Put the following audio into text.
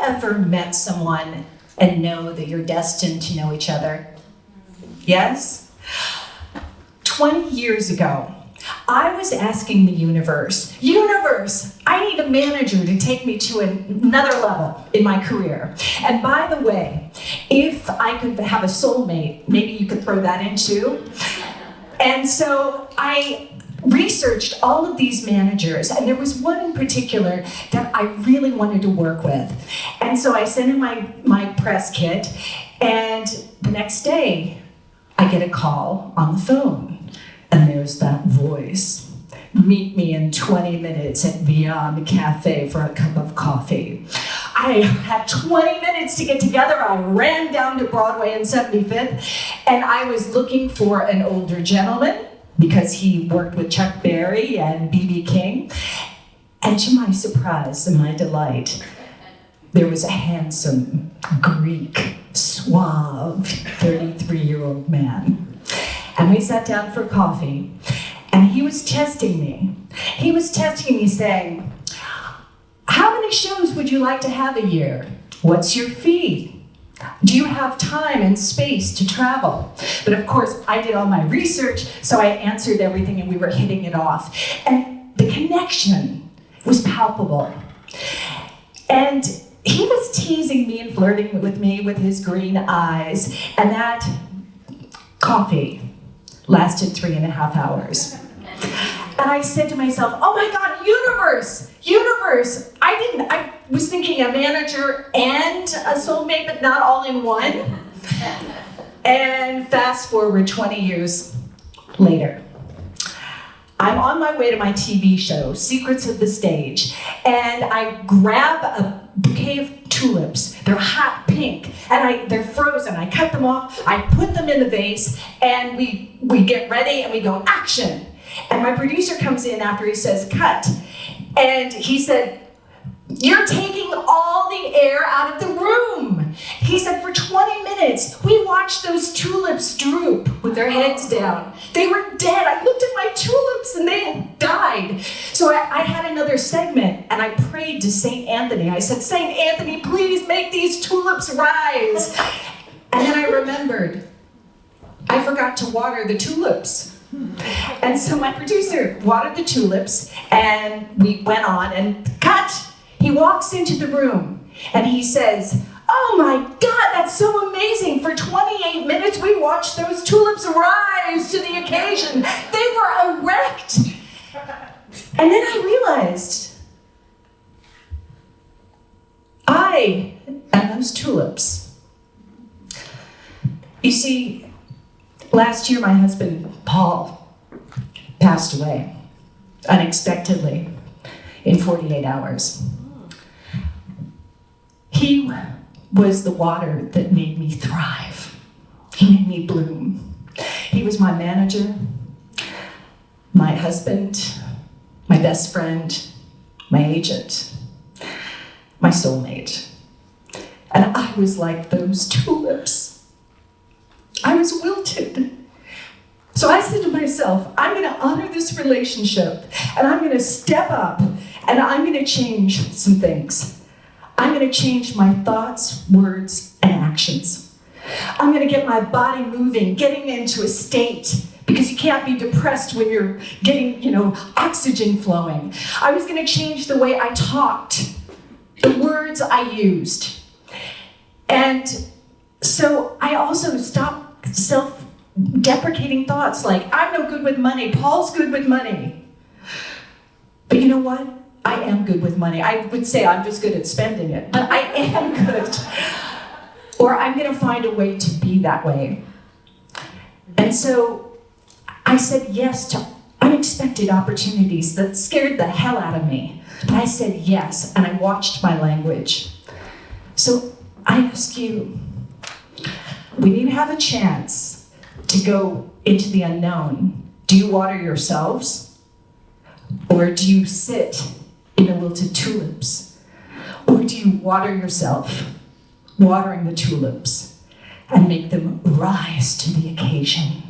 ever met someone and know that you're destined to know each other? Yes? 20 years ago, I was asking the universe, I need a manager to take me to another level in my career. And by the way, if I could have a soulmate, maybe you could throw that in too. And so I researched all of these managers, and there was one in particular that I really wanted to work with. And so I sent in my press kit, and the next day, I get a call on the phone, and there's that voice. Meet me in 20 minutes at Beyond Cafe for a cup of coffee. I had 20 minutes to get together. I ran down to Broadway and 75th, and I was looking for an older gentleman because he worked with Chuck Berry and B.B. King. And to my surprise and my delight, there was a handsome, Greek, suave, 33-year-old man. And we sat down for coffee, and he was testing me. He was testing me saying, how many shows would you like to have a year? What's your fee? Do you have time and space to travel? But of course, I did all my research, so I answered everything and we were hitting it off. And the connection was palpable. And he was teasing me and flirting with me with his green eyes, and that coffee lasted 3.5 hours. And I said to myself, oh my God, universe! I was thinking a manager and a soulmate, but not all in one. And fast forward 20 years later. I'm on my way to my TV show, Secrets of the Stage, and I grab a bouquet of tulips. They're hot pink, and they're frozen. I cut them off, I put them in the vase, and we get ready and we go, action! And my producer comes in after he says, cut. And he said, you're taking all the air out of the room. He said, for 20 minutes, we watched those tulips droop with their heads down. They were dead. I looked at my tulips and they had died. So I had another segment and I prayed to St. Anthony. I said, St. Anthony, please make these tulips rise. And then I remembered, I forgot to water the tulips. And so my producer watered the tulips, and we went on, and cut! He walks into the room, and he says, oh my God, that's so amazing! For 28 minutes, we watched those tulips rise to the occasion. They were erect! And then I realized, I am those tulips. You see, last year, my husband, Paul, passed away unexpectedly in 48 hours. He was the water that made me thrive. He made me bloom. He was my manager, my husband, my best friend, my agent, my soulmate. And I was like those tulips. I was wilted. So I said to myself, I'm going to honor this relationship, and I'm going to step up, and I'm going to change some things. I'm going to change my thoughts, words, and actions. I'm going to get my body moving, getting into a state, because you can't be depressed when you're getting, oxygen flowing. I was going to change the way I talked, the words I used. And so I also stopped self-deprecating thoughts like, I'm no good with money, Paul's good with money. But you know what? I am good with money. I would say I'm just good at spending it, but I am good. Or I'm going to find a way to be that way. And so I said yes to unexpected opportunities that scared the hell out of me. But I said yes, and I watched my language. So I ask you, when you have a chance to go into the unknown, do you water yourselves? Or do you sit in the wilted tulips? Or do you water yourself, watering the tulips, and make them rise to the occasion?